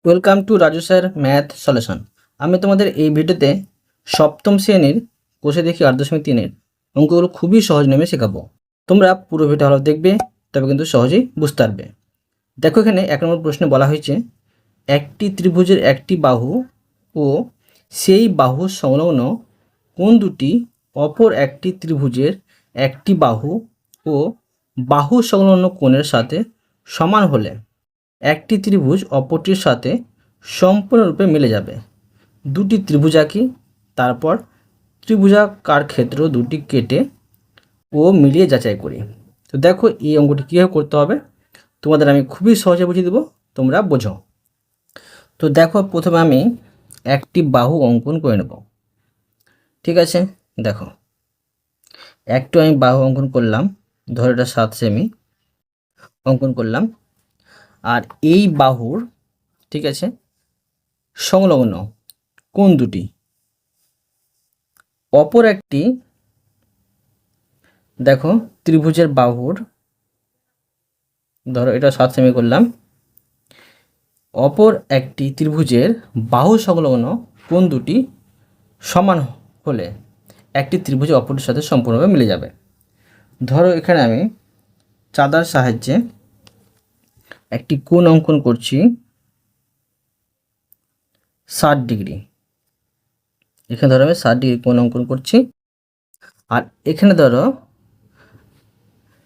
Welcome to Raju sir math solution. আমি তোমাদের এই ভিডিওতে সপ্তম শ্রেণীর কোষে দেখি 8.3-এর অঙ্কগুলো খুবই সহজ নিয়মে শেখাবো। তোমরা পুরো ভিডিও ভালো দেখবে, তবে কিন্তু সহজেই বুঝতে পারবে। দেখো, এখানে 1 নম্বর প্রশ্নে বলা হয়েছে একটি ত্রিভুজের একটি বাহু ও সেই বাহু সংলগ্ন কোণ দুটি অপর একটি ত্রিভুজের একটি বাহু ও বাহু সংলগ্ন কোণের সাথে সমান হলে একটি ত্রিভুজ অপরটির সাথে সম্পূর্ণরূপে মিলে যাবে। দুটি ত্রিভুজ আঁকি, তারপর ত্রিভুজাকার ক্ষেত্র দুটি কেটে ও মিলিয়ে যাচাই করি। তো দেখো, এই অঙ্কটি কীভাবে করতে হবে তোমাদের আমি খুবই সহজে বুঝিয়ে দেবো, তোমরা বোঝো। তো দেখো, প্রথমে আমি একটি বাহু অঙ্কন করে নেব। ঠিক আছে, দেখো একটু আমি বাহু অঙ্কন করলাম, ধরো এটা 7 সেমি অঙ্কন করলাম। আর এই বাহুর, ঠিক আছে, সংলগ্ন কোণ দুটি অপর একটি, দেখো ত্রিভুজের বাহুর, ধরো এটা 7 সেমি করলাম, অপর একটি ত্রিভুজের বাহু সংলগ্ন কোণ দুটি সমান হলে একটি ত্রিভুজ অপরটির সাথে সম্পূর্ণভাবে মিলে যাবে। ধরো এখানে আমি চাঁদার সাহায্যে একটি কোণ অঙ্কন করছি 60 ডিগ্রি। এখানে ধরো আমি 60 ডিগ্রি কোণ অঙ্কন করছি, আর এখানে ধরো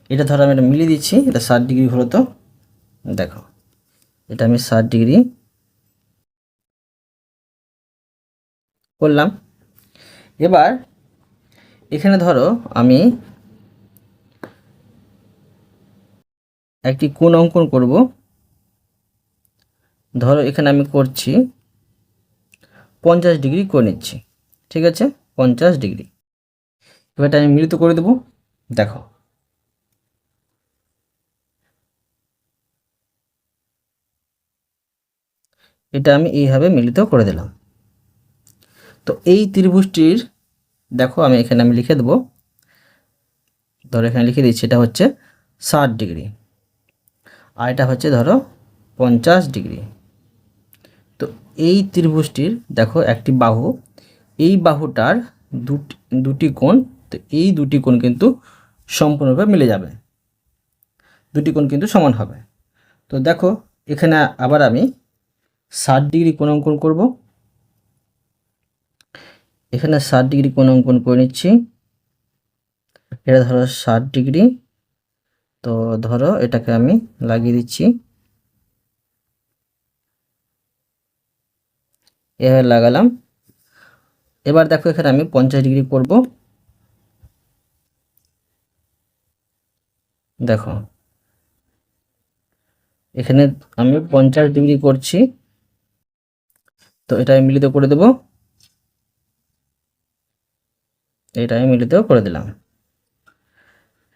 এটা ধরো আমি এটা মিলিয়ে দিচ্ছি, এটা 60 ডিগ্রি হলো। তো দেখো, এটা আমি 60 ডিগ্রি করলাম। এবার এখানে ধরো আমি একটি কোণ অঙ্কন করব, ধরো এখানে আমি করছি 50 ডিগ্রি করে নিচ্ছি। ঠিক আছে, 50 ডিগ্রি। এবার এটা আমি মিলিত করে দেব। দেখো, এটা আমি এইভাবে মিলিত করে দিলাম। তো এই ত্রিভুজটির, দেখো আমি এখানে লিখে দেবো, ধরো এখানে লিখে দিচ্ছি এটা হচ্ছে 60 ডিগ্রি, আর এটা হচ্ছে ধরো 50 ডিগ্রি। তো এই ত্রিভুজটির দেখো একটি বাহু, এই বাহুটার দুটি কোণ, তো এই দুটি কোণ কিন্তু সম্পূর্ণভাবে মিলে যাবে, দুটি কোণ কিন্তু সমান হবে। তো দেখো এখানে আবার আমি 60 ডিগ্রি কোণ অঙ্কন করব। এখানে 60 ডিগ্রি কোণ অঙ্কন করে নিচ্ছি। এটা ধরো 60 ডিগ্রি, তো ধরো এটাকে আমি লাগিয়ে দিচ্ছি, এভাবে লাগালাম। এবার দেখো এখানে আমি 50 ডিগ্রি করব। দেখো এখানে আমি 50 ডিগ্রি করছি, তো এটা আমি মিলিত করে দেব, এটা আমি মিলিত করে দিলাম।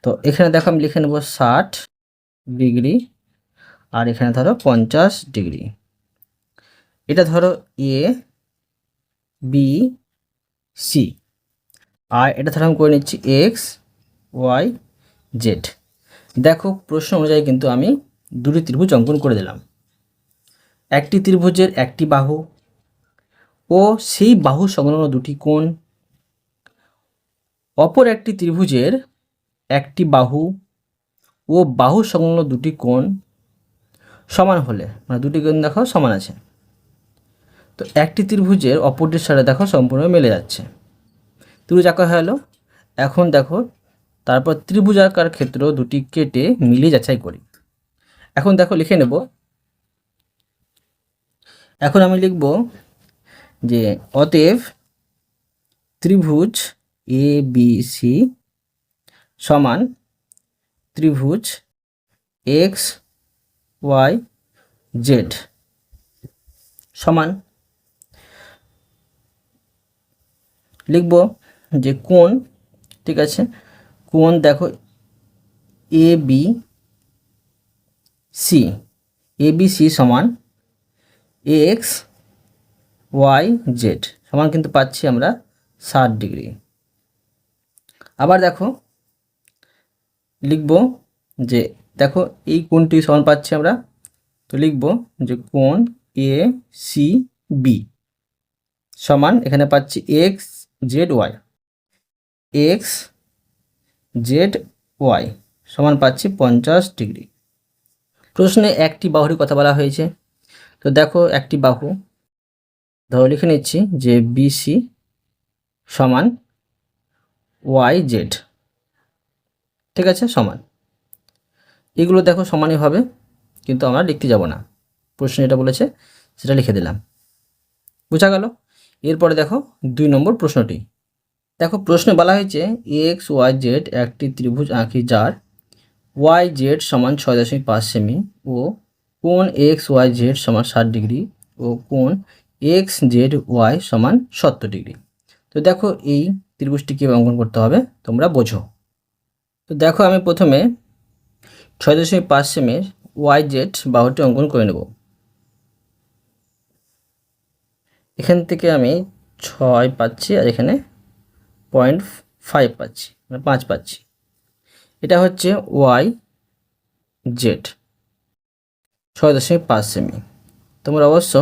তো এখানে দেখো আমি লিখে নেব 60 ডিগ্রি, আর এখানে ধরো 50 ডিগ্রি। এটা ধরো এ বি সি, আর এটা ধরো আমি করে নিচ্ছি এক্স ওয়াই জেড। দেখো প্রশ্ন অনুযায়ী কিন্তু আমি দুটি ত্রিভুজ অঙ্কন করে দিলাম। একটি ত্রিভুজের একটি বাহু ও সেই বাহু সংলগ্ন দুটি কোণ অপর একটি ত্রিভুজের একটি বাহু ও বাহু সংলগ্ন দুটি কোণ সমান হলে, মানে দুটি কোণ দেখো সমান আছে, তো একটি ত্রিভুজের অপরটির সাথে দেখো সম্পূর্ণ মিলে যাচ্ছে, ত্রিভুজ আঁকা হলো। এখন দেখো তারপর ত্রিভুজাকার ক্ষেত্র দুটি কেটে মিলিয়ে যাচাই করি। এখন দেখো লিখে নেব, এখন আমি লিখব যে অতএব ত্রিভুজ এ বি সি সমান ত্রিভুজ এক্স ওয়াই জেড সমান, লিখব যে কোণ, ঠিক আছে, কোণ দেখো এ বি সি সমান এক্স ওয়াই জেড সমান কিন্তু পাচ্ছি আমরা 60 ডিগ্রি। আবার দেখো লিখব যে দেখো এই কোণটি সমান পাচ্ছি আমরা, তো লিখব যে কোণ এ সি বি সমান এখানে পাচ্ছি X Z Y, X Z Y সমান পাচ্ছি 50 ডিগ্রি। প্রশ্নে একটি বাহুর কথা বলা হয়েছে। তো দেখো একটি বাহু ধরো লিখে নিচ্ছি যে বিসি সমান ওয়াই জেড, ঠিক আছে, সমান। এগুলো দেখো সমানই হবে, কিন্তু আমরা লিখতে যাব না, প্রশ্ন যেটা বলেছে সেটা লিখে দিলাম। বোঝা গেল? এরপরে দেখো 2 নম্বর প্রশ্নটি। দেখো প্রশ্নে বলা হয়েছে এক্স ওয়াই জেড একটি ত্রিভুজ আঁকি যার ওয়াই জেড সমান 6.5 সেমি ও কোণ এক্স ওয়াই জেড সমান 60 ডিগ্রি ও কোণ এক্স জেড ওয়াই সমান 70 ডিগ্রি। তো দেখো এই ত্রিভুজটি কীভাবে অঙ্কন করতে হবে তোমরা বোঝো। তো দেখো আমি প্রথমে 6.5 সেমির ওয়াই জেড বাহুটি অঙ্কন করে নেব। এখান থেকে আমি 6 পাচ্ছি আর এখানে 0.5 পাচ্ছি, মানে 5 পাচ্ছি। এটা হচ্ছে ওয়াই জেড 6.5 সেমি। তোমরা অবশ্য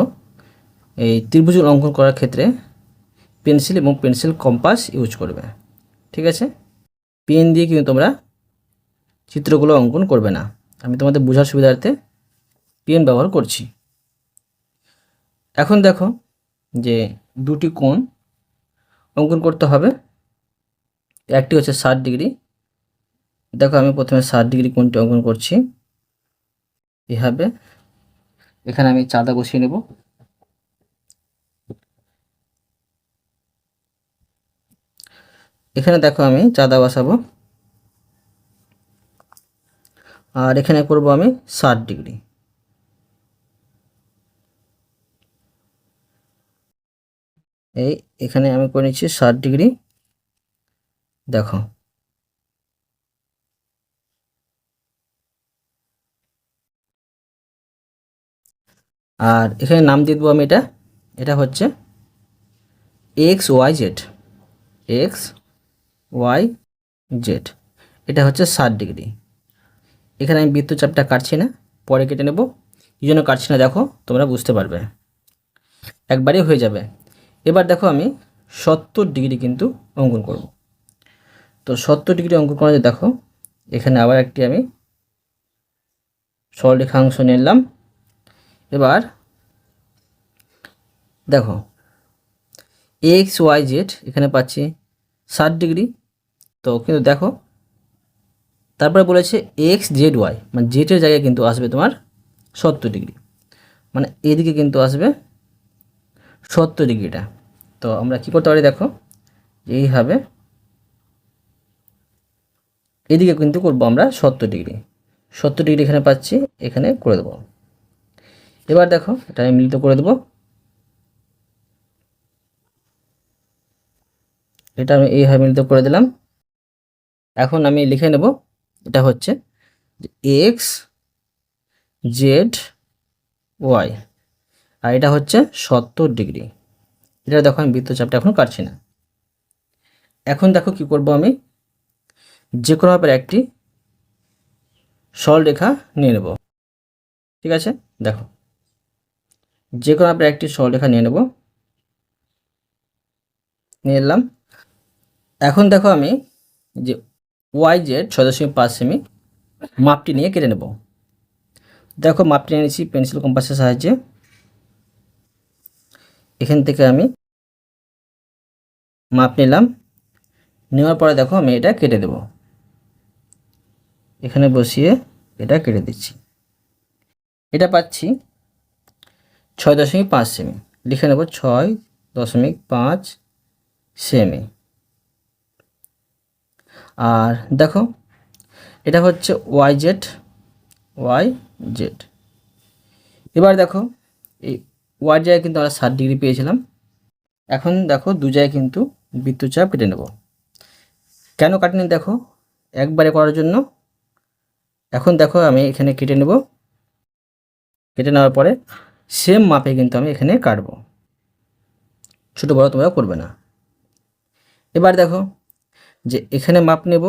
এই ত্রিভুজ অঙ্কন করার ক্ষেত্রে পেন্সিল এবং পেন্সিল কম্পাস ইউজ করবে, ঠিক আছে? পেন দিয়ে কিন্তু তোমরা চিত্রগুলো অঙ্কন করবে না, আমি তোমাদের বোঝার সুবিধার্থে পেন ব্যবহার করছি। এখন দেখো যে দুটি কোণ অঙ্কন করতে হবে। একটি হচ্ছে 60 ডিগ্রি। দেখো আমি প্রথমে 60 ডিগ্রি কোণটি অঙ্কন করছি এভাবে। এখানে আমি চাঁদা বসিয়ে নেব। এখানে দেখো আমি চাঁদা বসাবো, আর এখানে করব আমি 60 ডিগ্রি। এখানে আমি করে নিচ্ছি 60 ডিগ্রি। দেখো আর এখানে নাম দিয়ে দেবো আমি এটা হচ্ছে X Y Z, X Y Z, এটা হচ্ছে 60 ডিগ্রি। এখানে আমি বৃত্তচাপটা কাটছি না, পরে কেটে নেব। এই জন্য কাটছি না, দেখো তোমরা বুঝতে পারবে, একবারেই হয়ে যাবে। এবার দেখো আমি 70 ডিগ্রি কিন্তু অঙ্কন করব। তো 70 ডিগ্রি অঙ্কন করা যায়। দেখো এখানে আবার একটি আমি সরলরেখাংশ নিলাম। এবার দেখো এক্স ওয়াই জেড এখানে পাচ্ছি 60 ডিগ্রি। তো কিন্তু দেখো তারপরে বলেছে এক্স জেড ওয়াই, মানে জেডের জায়গায় কিন্তু আসবে তোমার 70 ডিগ্রি, মানে এদিকে কিন্তু আসবে 70 ডিগ্রিটা। তো আমরা কি করতে পারি, দেখো এইভাবে এদিকে কিন্তু করবো আমরা 70 ডিগ্রি। 70 ডিগ্রি এখানে পাচ্ছি, এখানে করে দেবো। এবার দেখো এটা আমি মিলিত করে দেবো। এটা আমি এইভাবে মিলিত করে দিলাম। এখন আমি লিখে নেব, এটা হচ্ছে এক্স জেড ওয়াই, আর এটা হচ্ছে 70 ডিগ্রি। এটা দেখো আমি বৃত্তচাপটা এখন কাটছি না। এখন দেখো কি করব, আমি যে কোনো ভাবে একটি সরলরেখা নিয়ে নেব, ঠিক আছে? দেখো যে কোনো ভাবে একটি সরলরেখা নিয়ে নেব, নিয়ে নিলাম। এখন দেখো আমি যে ওয়াই জেড 6.5 সেমি মাপটি নিয়ে কেটে নেব। দেখো মাপটি নিয়ে নিচ্ছি পেন্সিল কম্পাসের সাহায্যে। এখান থেকে আমি মাপ নিলাম, নেওয়ার পরে দেখো আমি এটা কেটে দেব। এখানে বসিয়ে এটা কেটে দিচ্ছি। এটা পাচ্ছি 6.5 সেমি, লিখে নেব 6.5 সেমি। আর দেখো এটা হচ্ছে ওয়াই জেড, ওয়াই জেড। এবার দেখো এই ওয়াই জায়গায় কিন্তু আমরা 60 ডিগ্রি পেয়েছিলাম। এখন দেখো দু জায়গায় কিন্তু বৃত্তচাপ কেটে নেব। কেন কাটিনি দেখো, একবারে করার জন্য। এখন দেখো আমি এখানে কেটে নেব, কেটে নেওয়ার পরে সেম মাপে কিন্তু আমি এখানে কাটবো, ছোটো বড় তোমরা করবে না। এবার দেখো যে এখানে মাপ নেব,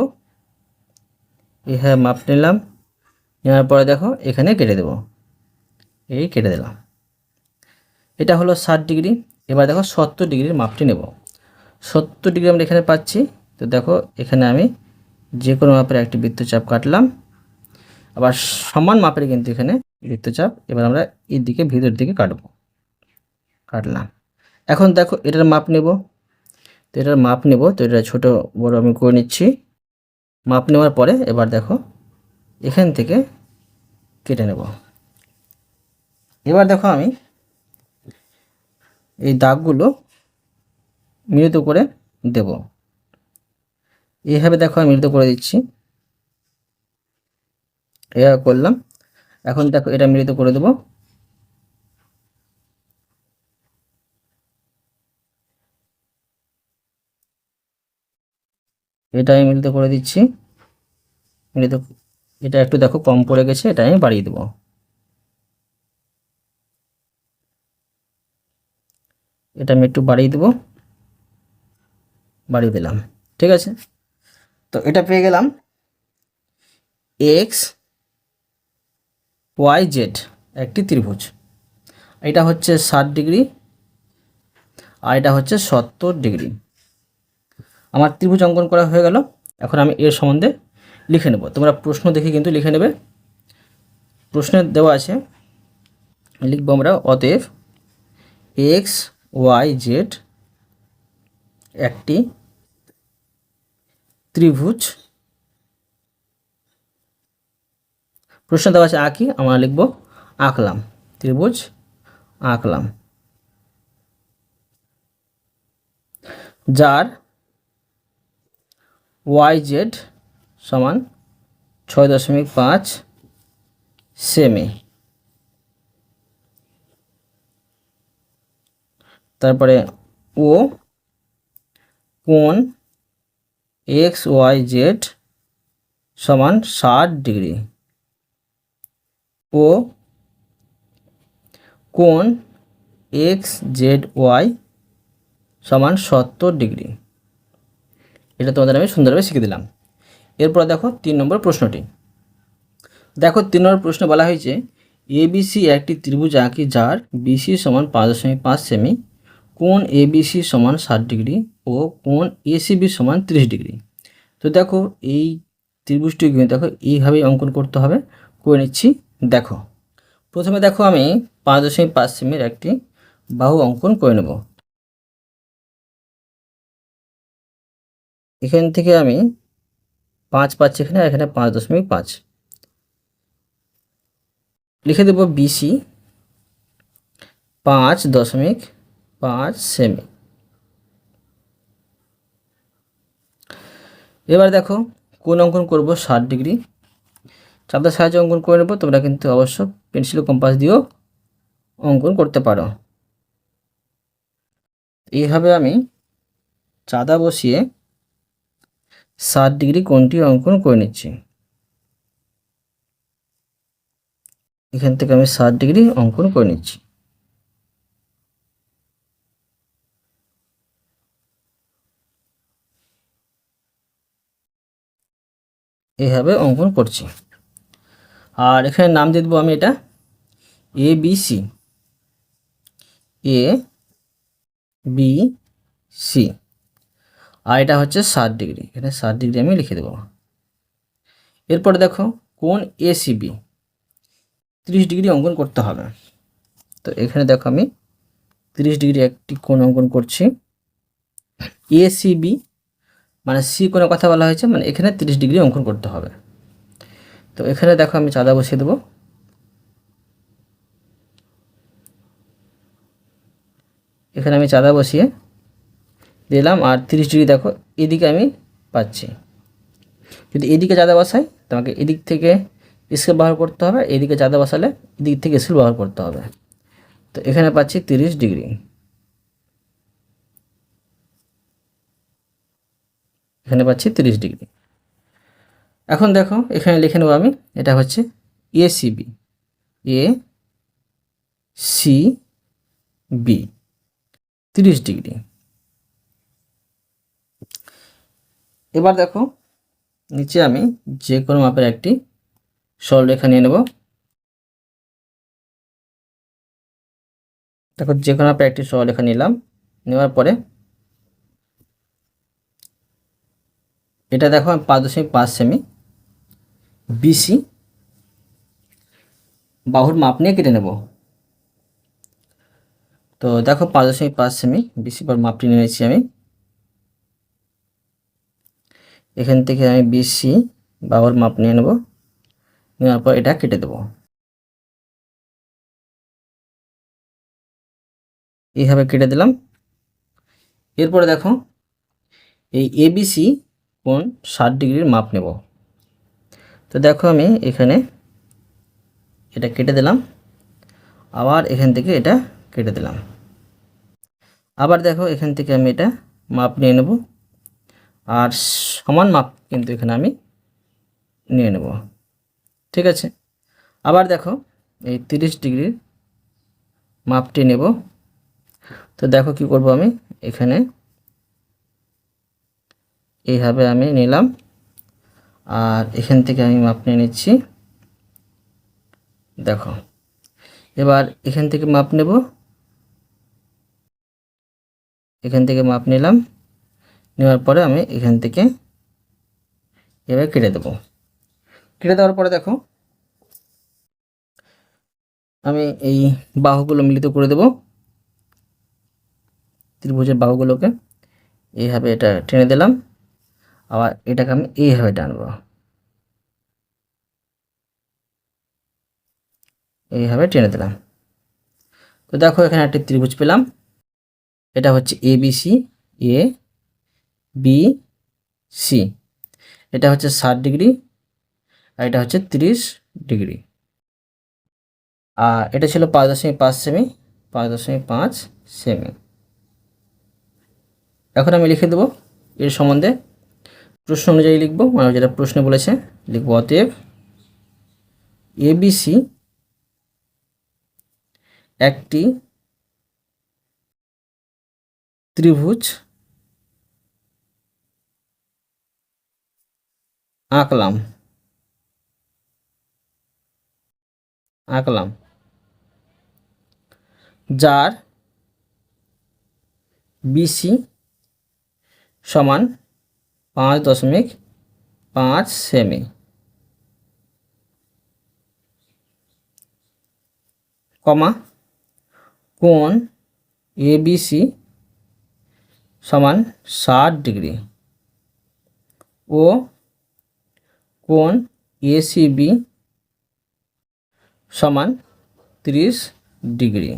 এখানে মাপ নিলাম, নেওয়ার পরে দেখো এখানে কেটে দেব, এই কেটে দিলাম। এটা হলো 60 ডিগ্রি। এবার দেখো 70 ডিগ্রির মাপটি নেব। 70 ডিগ্রি আমরা এখানে পাচ্ছি। তো দেখো এখানে আমি যে কোনো মাপের একটি বৃত্তচাপ কাটলাম। আবার সমান মাপের কিন্তু এখানে বৃত্তচাপ এবার আমরা এই দিকে ভিতর দিকে কাটলাম। এখন দেখো এটার মাপ নেব। তো এটার মাপ নেব, তো এটা ছোট বড় আমি করে নিচ্ছি। মাপ নেওয়ার পরে এবার দেখো এখান থেকে কেটে নেব। এবার দেখো আমি এই দাগগুলো মিলিত করে দেব। এইভাবে দেখো আমি মিলিত করে দিচ্ছি, এভাবে করলাম। এখন দেখো এটা মিলিত করে দেব। এটা আমি মিলিত করে দিচ্ছি। মিলিত, এটা একটু দেখো কম পড়ে গেছে, এটা আমি বাড়িয়ে দেব। এটা আমি একটু বাড়িয়ে দেব, বাড়িয়ে দিলাম। ঠিক আছে, তো এটা পেয়ে গেলাম এক্স ওয়াই জেড একটি ত্রিভুজ। এটা হচ্ছে 60 ডিগ্রি আর এটা হচ্ছে 70 ডিগ্রি। আমার ত্রিভুজ অঙ্কন করা হয়ে গেল। এখন আমি এর সম্বন্ধে লিখে নেব। তোমরা প্রশ্ন দেখে কিন্তু লিখে নেবে। প্রশ্নে দেওয়া আছে, লিখব আমরা অতএব এক্স ওয়াই জেড একটি ত্রিভুজ। প্রশ্ন দেওয়া আছে আঁকি, আমরা লিখব আঁকলাম। ত্রিভুজ আঁকলাম, যার ওয়াই জেড সমান 6.5 সেমি। তারপরে ও কোণ এক্স ওয়াই জেড সমান 60 ডিগ্রি ও কোণ এক্স জেড ওয়াই সমান 70 ডিগ্রি। এটা তোমাদের আমি সুন্দরভাবে শিখে দিলাম। এরপর দেখো 3 নম্বর প্রশ্নটি। দেখো 3 নম্বর প্রশ্ন বলা হয়েছে এবিসি একটি ত্রিভুজ আঁকি যার বিসি সমান 5.5 সেমি, কোণ এবিসি সমান 60 ডিগ্রি ও কোণ এসিবি সমান 30 ডিগ্রি। তো দেখো এই ত্রিভুজটি দেখো এইভাবেই অঙ্কন করতে হবে। করে নিচ্ছি। দেখো প্রথমে দেখো আমি 5.5 সেমির একটি বাহু অঙ্কন করে নেব। এখান থেকে আমি 5 পাচ্ছি, এখানে এখানে 5.5 লিখে দেব। BC 5.5 semi. এবার দেখো কোণ অঙ্কন করব 60 ডিগ্রি। চাঁদার সাহায্যে অঙ্কন করে নেব। তোমরা কিন্তু অবশ্য পেন্সিল কম্পাস দিয়েও অঙ্কন করতে পারো। এইভাবে আমি চাঁদা বসিয়ে 60 ডিগ্রি কোণটি অঙ্কন করে নিচ্ছি। এখান থেকে আমি 60 ডিগ্রি অঙ্কন করে নিচ্ছি। এইভাবে অঙ্কন করছি। আর এখানে নাম দিয়ে দেবো আমি এটা A B C. A B C আর এটা হচ্ছে 60 ডিগ্রি। এখানে 60 ডিগ্রি আমি লিখে দেবো। এরপর দেখো কোণ এসিবি 30 ডিগ্রি অঙ্কন করতে হবে। তো এখানে দেখো আমি 30 ডিগ্রি একটি কোণ অঙ্কন করছি। এসিবি মানে সি কোণের কথা বলা হয়েছে, মানে এখানে 30 ডিগ্রি অঙ্কন করতে হবে। তো এখানে দেখো আমি চাঁদা বসিয়ে দেবো। এখানে আমি চাঁদা বসিয়ে দিলাম আর 30 ডিগ্রি দেখো এদিকে আমি পাচ্ছি। যদি এদিকে চাঁদা বসাই তোমাকে এদিক থেকে স্কেল ব্যবহার করতে হবে, এদিকে চাঁদা বসালে এদিক থেকে স্কেল ব্যবহার করতে হবে। তো এখানে পাচ্ছি 30 ডিগ্রি। এখানে পাচ্ছি 30 ডিগ্রি। এখন দেখো এখানে লিখে নেব আমি, এটা হচ্ছে ACB. A C B 30 degree. এবার দেখো নিচে আমি যে কোনো মাপের একটি সরলরেখা নিয়ে নেব। দেখো যে কোনো একটি সরলরেখা নিলাম, নেওয়ার পরে এটা দেখো আমি 5.5 সেমি বিসি বাহুর মাপ নিয়ে কেটে নেব। তো দেখো 5.5 সেমি বিসি বাহুর মাপটি নিয়েছি আমি। এখান থেকে আমি বিসি বাহুর মাপ নিয়ে নেব, নেওয়ার পর এটা কেটে দেব। এইভাবে কেটে দিলাম। এরপরে দেখো এই এবিসি কোণ 60 ডিগ্রির মাপ নেব। তো দেখো আমি এখানে এটা কেটে দিলাম, আবার এখান থেকে এটা কেটে দিলাম। আবার দেখো এখান থেকে আমি এটা মাপ নিয়ে নেব, আর সমান মাপ কিন্তু এখানে আমি নিয়ে নেব। ঠিক আছে, আবার দেখো এই 30 ডিগ্রির মাপটি নেব। তো দেখো কি করব, আমি এখানে এইভাবে আমি নিলাম, আর এখান থেকে আমি মাপ নিয়ে নিচ্ছি। দেখো এবার এখান থেকে মাপ নেব, এখান থেকে মাপ নিলাম, নেওয়ার পরে আমি এখান থেকে এভাবে কেটে দেব। কেটে দেওয়ার পরে দেখো আমি এই বাহুগুলো মিলিত করে দেব, ত্রিভুজের বাহুগুলোকে এইভাবে এটা টেনে দিলাম, আবার এটাকে আমি এইভাবে টানবো, এইভাবে টেনে দিলাম। তো দেখো এখানে একটি ত্রিভুজ পেলাম। এটা হচ্ছে এবিসি, এ বি সি, এটা হচ্ছে 60 ডিগ্রি, আর এটা হচ্ছে 30 ডিগ্রি। আর এটা ছিল 5.5 সেমি, 5.5 সেমি। এখন আমি লিখে দেবো এর সম্বন্ধে, প্রশ্ন অনুযায়ী লিখবো, মানে যেটা প্রশ্নে বলেছে লিখবো। অতএব এবিসি একটি ত্রিভুজ আঁকলাম, যার বিসি সমান 5.5 সেমি, কমা কোণ এবিসি সমান 60 ডিগ্রি ও কোণ এসিবি সমান 30 ডিগ্রি।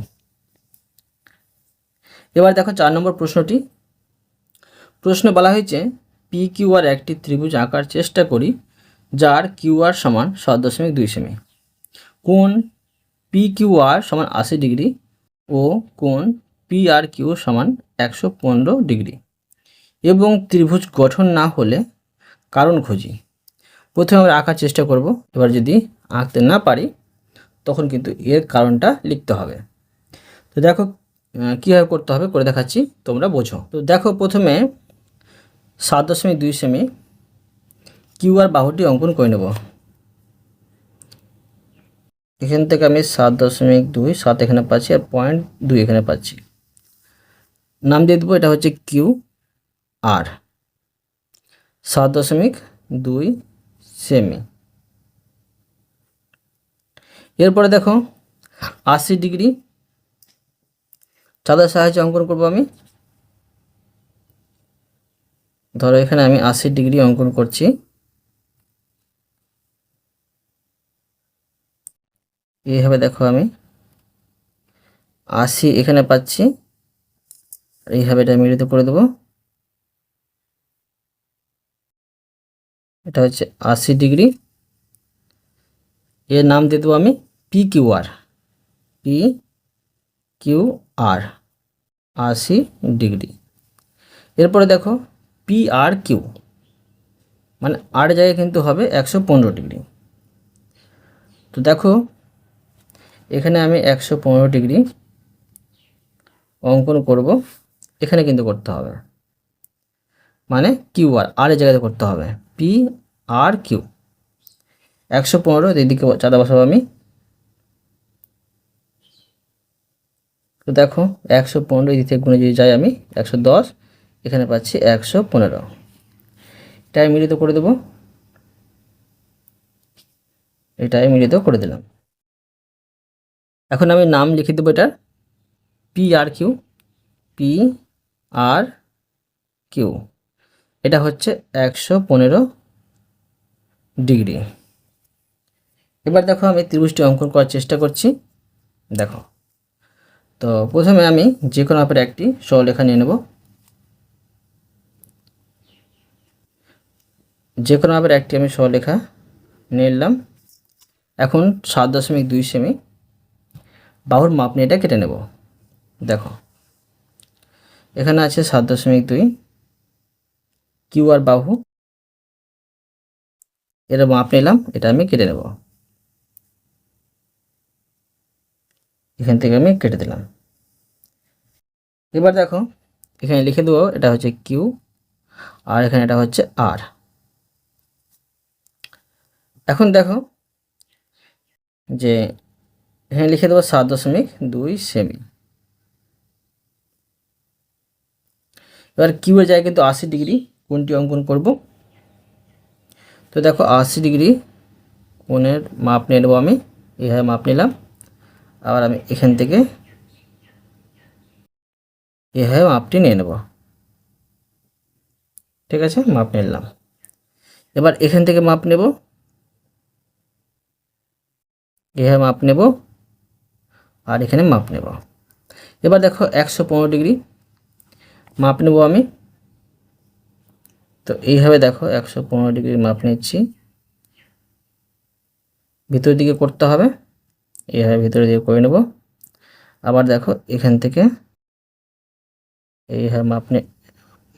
এবার দেখো 4 নম্বর প্রশ্নটি। প্রশ্নে বলা হয়েছে পি কিউ আর একটি ত্রিভুজ আঁকার চেষ্টা করি যার কিউ আর সমান 7.2 সেমি। কোণ পি কিউ আর সমান 80 ডিগ্রি ও কোণ পি আর কিউ সমান 115 ডিগ্রি এবং ত্রিভুজ গঠন না হলে কারণ খুঁজি। প্রথমে আমরা আঁকার চেষ্টা করব, এবার যদি আঁকতে না পারি তখন কিন্তু এর কারণটা লিখতে হবে। তো দেখো কীভাবে করতে হবে করে দেখাচ্ছি, তোমরা বোঝো। তো দেখো প্রথমে 7.2 সেমি কিউ আর বাহুটি অঙ্কন করে নেব। এখান থেকে আমি 7.2, 7 এখানে পাচ্ছি আর 0.2 এখানে পাচ্ছি, নাম দিয়ে দেবো এটা হচ্ছে কিউ আর। 7.2 সেমি। এরপরে দেখো 80 ডিগ্রি চাঁদার সাহায্যে অঙ্কন করব আমি। ধরো এখানে আমি 80 ডিগ্রি অঙ্কন করছি। এইভাবে দেখো আমি 80 এখানে পাচ্ছি, এইভাবে এটা মিলিত করে দেবো। এটা হচ্ছে 80 ডিগ্রি, এর নাম দিয়ে দেবো আমি P Q R, P Q R 80 degree. এরপরে দেখো পি আর কিউ মানে আর জায়গায় কিন্তু হবে 115 ডিগ্রি। তো দেখো এখানে আমি 115 ডিগ্রি অঙ্কন করব, এখানে কিন্তু করতে হবে, মানে কিউ আর আর এর জায়গাতে করতে হবে পি আর কিউ। 115 এদিকে চাঁদা বসাবো আমি। তো দেখো 115 এদিক থেকে গুণে যদি যাই আমি 110, এখানে পাচ্ছি 115। এটাই মিলিত করে দেবো, এটাই মিলিত করে দিলাম। এখন আমি নাম লিখে দেবো এটার, PRQ, PRQ, এটা হচ্ছে 115 ডিগ্রি। এবার দেখো আমি ত্রিভুজটি অঙ্কন করার চেষ্টা করছি। দেখো, তো প্রথমে আমি যে কোনো মাপের একটি সরলরেখা নিয়ে নেব, যে কোনো মাপের একটি আমি সরলরেখা নিয়ে নিলাম। এখন 7.2 সেমি বাহুর মাপ নিয়ে এটা কেটে নেব। দেখো এখানে আছে 7.2 কিউ আর বাহু, এর মাপ নিলাম, এটা আমি কেটে নেব। এখান থেকে আমি কেটে দিলাম। এবার দেখো এখানে লিখে দেবো এটা হচ্ছে কিউ আর এখানে এটা হচ্ছে আর। এখন দেখো যে এখানে লিখে দেবো 7.2 সেমি। এবার কিউয়ের জায়গায় কিন্তু 80 ডিগ্রি কোণটি অঙ্কন করব। তো দেখো 80 ডিগ্রি কোণের মাপ নিয়ে নেবো আমি, এইভাবে মাপ নিলাম। আবার আমি এখান থেকে এইভাবে মাপটি নিয়ে নেব। ঠিক আছে, মাপ নিলাম। এবার এখান থেকে মাপ নেব, এইভাবে মাপ নেব আর এখানে মাপ নেব। এবার দেখো 115 ডিগ্রি মাপ নেব আমি। তো এইভাবে দেখো 115 ডিগ্রির মাপ নিচ্ছি, ভিতরের দিকে করতে হবে, এইভাবে ভিতরের দিকে করে নেব। আবার দেখো এখান থেকে এইভাবে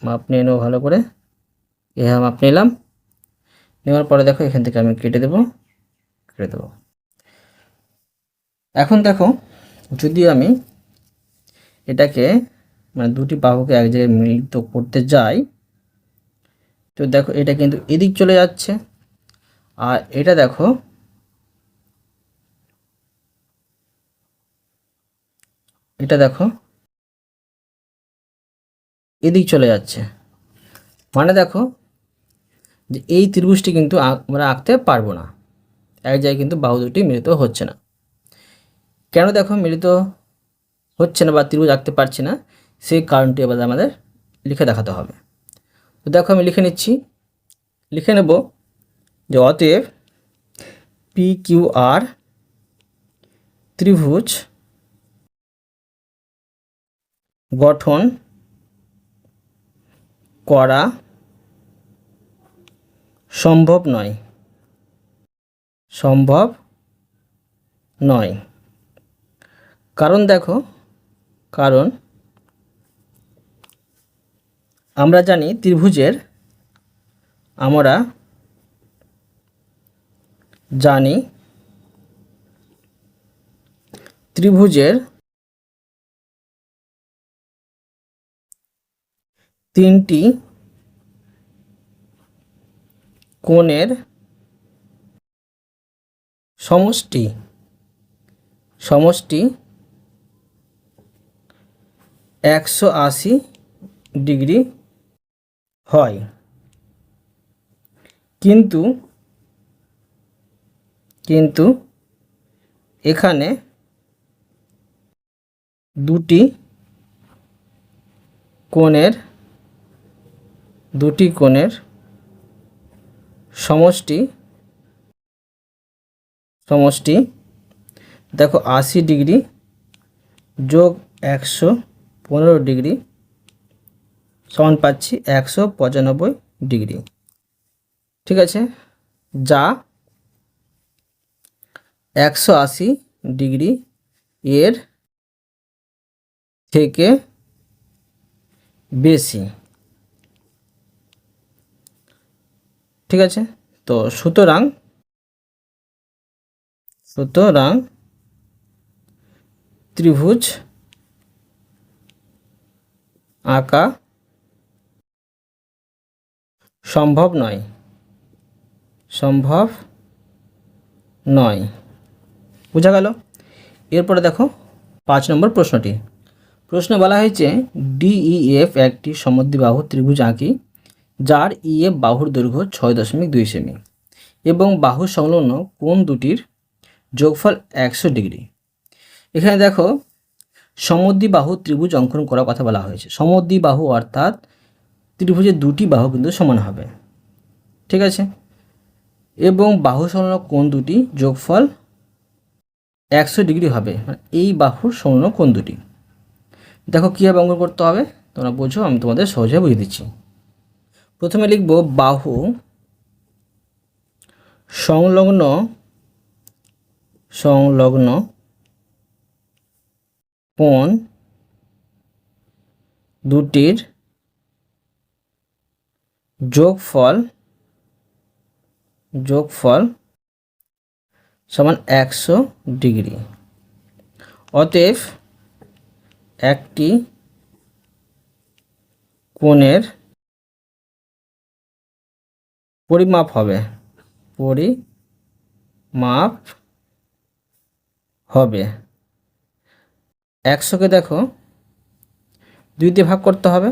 মাপ নিয়ে নেব ভালো করে, এইভাবে মাপ নিলাম। নেওয়ার পরে দেখো এখান থেকে আমি কেটে দেব। এখন দেখো যদি আমি এটাকে মানে দুটি বাহুকে এক জায়গায় মিলিত করতে যাই, তো দেখো এটা কিন্তু এদিক চলে যাচ্ছে, আর এটা দেখো এদিক চলে যাচ্ছে। মানে দেখো যে এই ত্রিভুজটি কিন্তু আমরা আঁকতে পারবো না, এক জায়গায় কিন্তু বাহু দুটি মিলিত হচ্ছে না। কেন দেখো মিলিত হচ্ছে না বা ত্রিভুজ আঁকতে পারছি না, সেই কারণটি এবার আমাদের লিখে দেখাতে হবে। তো দেখো আমি লিখে নিচ্ছি, লিখে নেব যে অতএব PQR ত্রিভুজ গঠন করা সম্ভব নয়। কারণ দেখো, কারণ আমরা জানি ত্রিভুজের তিনটি কোণের সমষ্টি 180 ডিগ্রি হয়, কিন্তু এখানে দুটি কোণের সমষ্টি দেখো 80 ডিগ্রি যোগ 115 ডিগ্রি সমান পাচ্ছি 195 ডিগ্রি। ঠিক আছে, যা 180 ডিগ্রি এর থেকে বেশি। ঠিক আছে, তো সুতরাং ত্রিভুজ আঁকা সম্ভব নয়। বোঝা গেল? এরপরে দেখো 5 নম্বর প্রশ্নটি। প্রশ্নে বলা হয়েছে ডিইএফ একটি সমদ্বিবাহু ত্রিভুজ আঁকি যার ইএফ বাহুর দৈর্ঘ্য 6.2 সেমি এবং বাহু সংলগ্ন কোণ দুটির যোগফল 100 ডিগ্রি। এখানে দেখো সমদ্বিবাহু ত্রিভুজ অঙ্কন করার কথা বলা হয়েছে। সমদ্বিবাহু অর্থাৎ ত্রিভুজের দুটি বাহু কিন্তু সমান হবে, ঠিক আছে, এবং বাহু সংলগ্ন কোণ দুটি যোগফল 100 ডিগ্রি হবে, মানে এই বাহুর সংলগ্ন কোণ দুটি। দেখো কীভাবে অঙ্কন করতে হবে তোমরা বোঝো, আমি তোমাদের সহজে বুঝিয়ে দিচ্ছি। প্রথমে লিখব বাহু সংলগ্ন কোণ দুটির যোগফল সমান 100 ডিগ্রি। অতএব একটি কোণের পরিমাপ হবে 100কে দেখো 2 দিয়ে ভাগ করতে হবে,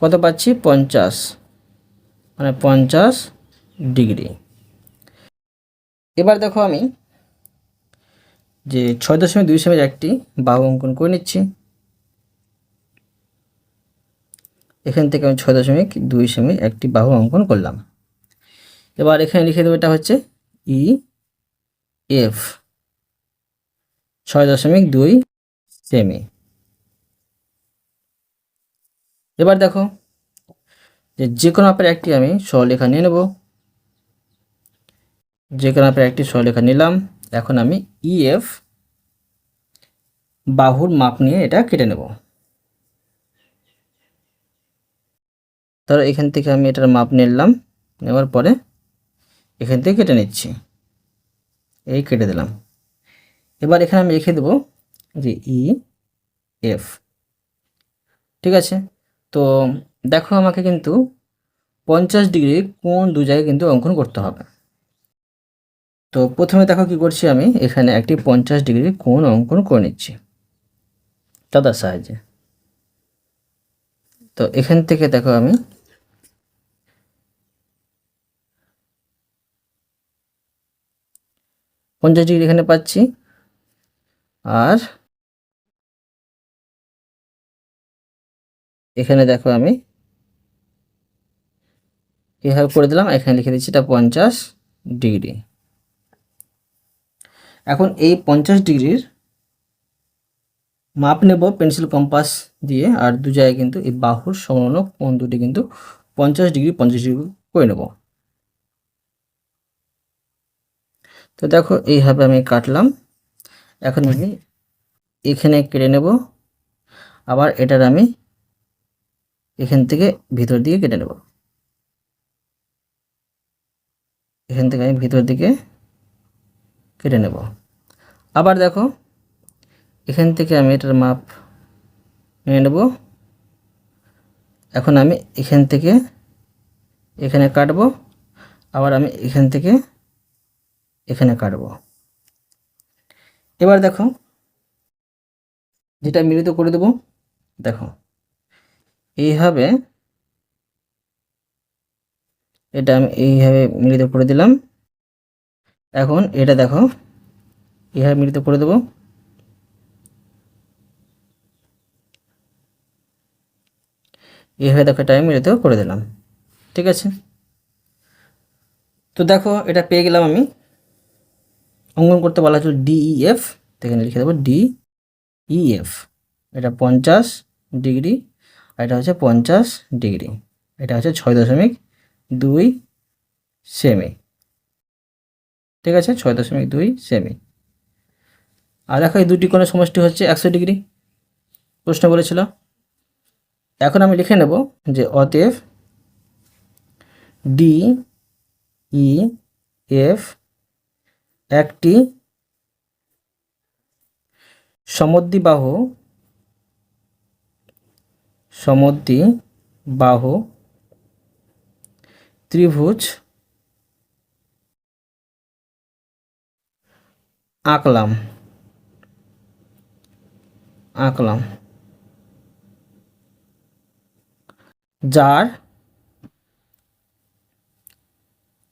কত পাচ্ছি 50, মানে 50 ডিগ্রি। এবার দেখো আমি যে 6.2 সেমির একটি বাহু অঙ্কন করে নিচ্ছি। এখান থেকে আমি 6.2 সেমি একটি বাহু অঙ্কন করলাম। এবার এখানে লিখে দেবো এটা হচ্ছে ই এফ 6.2 সেমি। এবার দেখো যে কোনো মাপের একটি আমি সরলরেখা নিয়ে নেব। যে কোনো মাপের একটি সরলরেখা নিলাম। এখন আমি ইএফ বাহুর মাপ নিয়ে এটা কেটে নেব। ধরো এখান থেকে আমি এটার মাপ নিলাম, নেওয়ার পরে এখান থেকে কেটে নিচ্ছি, এই কেটে দিলাম। এবার এখানে আমি লিখে দেব যে ই এফ, ঠিক আছে। তো দেখো আমাকে কিন্তু 50 ডিগ্রি কোণ দু জায়গায় কিন্তু অঙ্কন করতে হবে। তো প্রথমে দেখো কি করছি, আমি এখানে একটি 50 ডিগ্রি কোণ অঙ্কন করে নিচ্ছি চাঁদার সাহায্যে। তো এখান থেকে দেখো আমি পঞ্চাশ ডিগ্রি এখানে পাচ্ছি, আর এখানে দেখো আমি এভাবে করে দিলাম, এখানে লিখে দিচ্ছি এটা 50 ডিগ্রি। এখন এই 50 ডিগ্রির মাপ নেব পেন্সিল কম্পাস দিয়ে, আর দু জায়গায় কিন্তু এই বাহুর সংলগ্ন কোণ দুটি কিন্তু 50 ডিগ্রি করে নেব। তো দেখো এইভাবে আমি কাটলাম। এখন আমি এখানে কেটে নেব, আবার এটার আমি এখান থেকে ভিতর দিকে কেটে নেব। এখান থেকে আমি ভিতর দিকে কেটে নেব। আবার দেখো এখান থেকে আমি এটার মাপ নিয়ে নেব। এখন আমি এখান থেকে এখানে কাটব, আবার আমি এখান থেকে এখানে কাটব। এবার দেখো যেটা মিলিত করে দেব, দেখো এইভাবে এটা আমি এইভাবে মিলিত করে দিলাম। এখন এটা দেখো এইভাবে মিলিত করে দেব। এইভাবে দেখো এটা আমি মিলিত করে দিলাম, ঠিক আছে। তো দেখো এটা পেয়ে গেলাম আমি। অঙ্কন করতে বলা হচ্ছে ডিইএফ, এখানে লিখে দেবো ডিইএফ, এটা 50 ডিগ্রি, আর এটা হচ্ছে 50 ডিগ্রি, এটা হচ্ছে 6.2 সেমি, ঠিক আছে, 6.2 সেমি। আর দেখো এই দুটি কোণের সমষ্টি হচ্ছে 100 ডিগ্রি, প্রশ্ন বলেছিল। এখন আমি লিখে নেব যে অতএব ডিইএফ একটি সমদ্বিবাহু ত্রিভুজ আঁকলাম। যার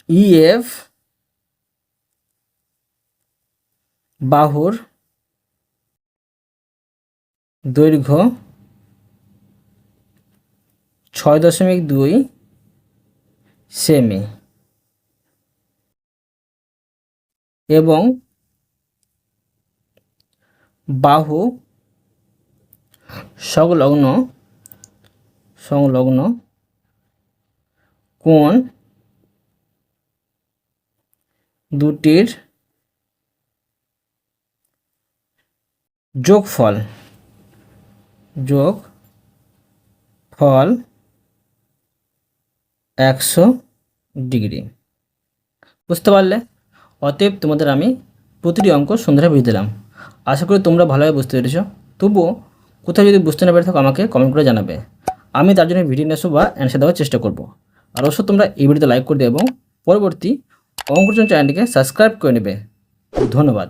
ইএফ বাহুর দৈর্ঘ্য 6.2 সেমি এবং বাহু সংলগ্ন কোণ দুটির যোগফল 100 ডিগ্রি। বুঝতে পারলে? অতএব তোমাদের আমি প্রতিটি অঙ্ক সুন্দরভাবে বুঝিয়ে দিলাম। আশা করি তোমরা ভালোভাবে বুঝতে পেরেছ। তবুও কোথাও যদি বুঝতে না পেরে থাকো আমাকে কমেন্ট করে জানাবে, আমি তার জন্য ভিডিও নিয়ে আসবো বা অ্যান্সার দেওয়ার চেষ্টা করব। আর অবশ্যই তোমরা এই ভিডিওতে লাইক করে দেবে এবং পরবর্তী অঙ্ক চ্যানেলটিকে সাবস্ক্রাইব করে নেবে। ধন্যবাদ।